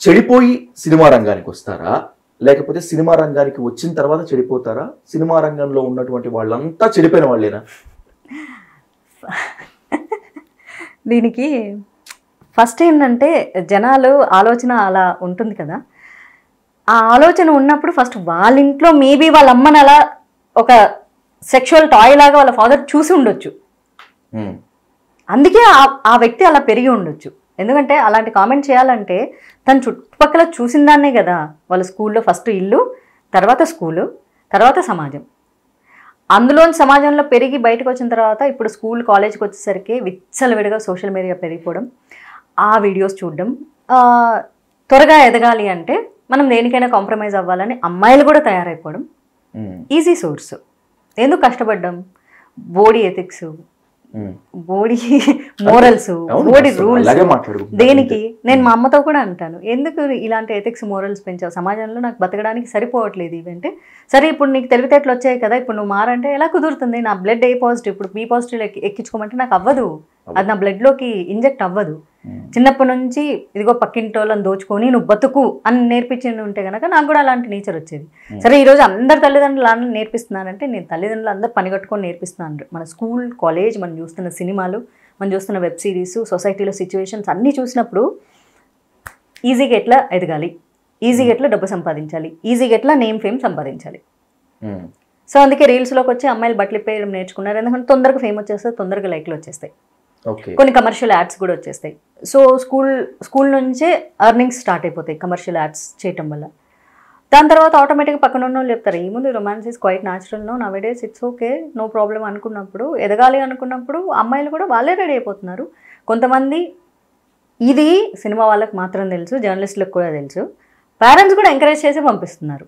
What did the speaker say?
చెడిపోయి సినిమా రంగానికి వస్తారా, లేకపోతే సినిమా రంగానికి వచ్చిన తర్వాత చెడిపోతారా? సినిమా రంగంలో ఉన్నటువంటి వాళ్ళంతా చెడిపోయిన వాళ్ళేనా? దీనికి ఫస్ట్ ఏంటంటే జనాలు ఆలోచన అలా ఉంటుంది కదా, ఆ ఆలోచన ఉన్నప్పుడు ఫస్ట్ వాళ్ళ ఇంట్లో మేబీ వాళ్ళ అమ్మని అలా ఒక సెక్షువల్ టాయ్ లాగా వాళ్ళ ఫాదర్ చూసి ఉండొచ్చు, అందుకే ఆ వ్యక్తి అలా పెరిగి ఉండొచ్చు. ఎందుకంటే అలాంటి కామెంట్ చేయాలంటే తన చుట్టుపక్కల చూసిన దాన్నే కదా. వాళ్ళ స్కూల్లో ఫస్ట్ ఇల్లు, తర్వాత స్కూలు, తర్వాత సమాజం. అందులోని సమాజంలో పెరిగి బయటకు వచ్చిన తర్వాత ఇప్పుడు స్కూల్ కాలేజ్కి వచ్చేసరికి విచ్చలవిడిగా సోషల్ మీడియా పెరిగిపోవడం, ఆ వీడియోస్ చూడడం, త్వరగా ఎదగాలి అంటే మనం దేనికైనా కాంప్రమైజ్ అవ్వాలని అమ్మాయిలు కూడా తయారైపోవడం ఈజీ సోర్స్. ఎందుకు కష్టపడ్డం? బోడీ ఎథిక్స్, బోడీ మోరల్స్, బోడీ రూల్స్, దేనికి? నేను మా అమ్మతో కూడా అంటాను, ఎందుకు ఇలాంటి ఎథిక్స్ మోరల్స్ పెంచావు? సమాజంలో నాకు బతకడానికి సరిపోవట్లేదు ఇవంటే. సరే ఇప్పుడు నీకు తెలివితేటలు వచ్చాయి కదా, ఇప్పుడు నువ్వు మారంటే ఎలా కుదురుతుంది? నా బ్లడ్ ఏ పాజిటివ్, ఇప్పుడు బి పాజిటివ్ ఎక్కించుకోమంటే నాకు అవ్వదు, అది నా బ్లడ్లోకి ఇంజెక్ట్ అవ్వదు. చిన్నప్పటి నుంచి ఇదిగో పక్కింటోళ్ళని దోచుకొని నువ్వు బతుకు అని నేర్పించి ఉంటే కనుక నాకు కూడా అలాంటి నేచర్ వచ్చేది. సరే ఈరోజు అందరు తల్లిదండ్రులు అలా నేర్పిస్తున్నారంటే నేను తల్లిదండ్రులు అందరూ పని కట్టుకొని నేర్పిస్తున్నాను. మన స్కూల్, కాలేజ్, మనం చూస్తున్న సినిమాలు, మనం చూస్తున్న వెబ్ సిరీస్, సొసైటీలో సిచ్యువేషన్స్ అన్నీ చూసినప్పుడు ఈజీగా ఎట్లా ఎదగాలి, ఈజీగా ఎట్లా డబ్బు సంపాదించాలి, ఈజీగా ఎట్లా నేమ్ ఫేమ్ సంపాదించాలి. సో అందుకే రీల్స్లోకి వచ్చి అమ్మాయిలు బట్టలు ఇప్పేయడం నేర్చుకున్నారు. ఎందుకంటే తొందరగా ఫేమ్ వచ్చేస్తాయి, తొందరగా లైక్లు వచ్చేస్తాయి, కొన్ని కమర్షియల్ యాడ్స్ కూడా వచ్చేస్తాయి. సో స్కూల్ నుంచే ఎర్నింగ్స్ స్టార్ట్ అయిపోతాయి కమర్షియల్ యాడ్స్ చేయటం వల్ల. దాని తర్వాత ఆటోమేటిక్గా పక్కన ఉన్న వాళ్ళు చెప్తారు, ఈ ముందు romance is quite natural, no nowadays it's okay, no problem అనుకున్నప్పుడు, ఎదగాలి అనుకున్నప్పుడు అమ్మాయిలు కూడా వాళ్ళే రెడీ అయిపోతున్నారు. కొంతమంది ఇది సినిమా వాళ్ళకి మాత్రం తెలుసు, జర్నలిస్టులకు కూడా తెలుసు, పేరెంట్స్ కూడా ఎంకరేజ్ చేసి పంపిస్తున్నారు.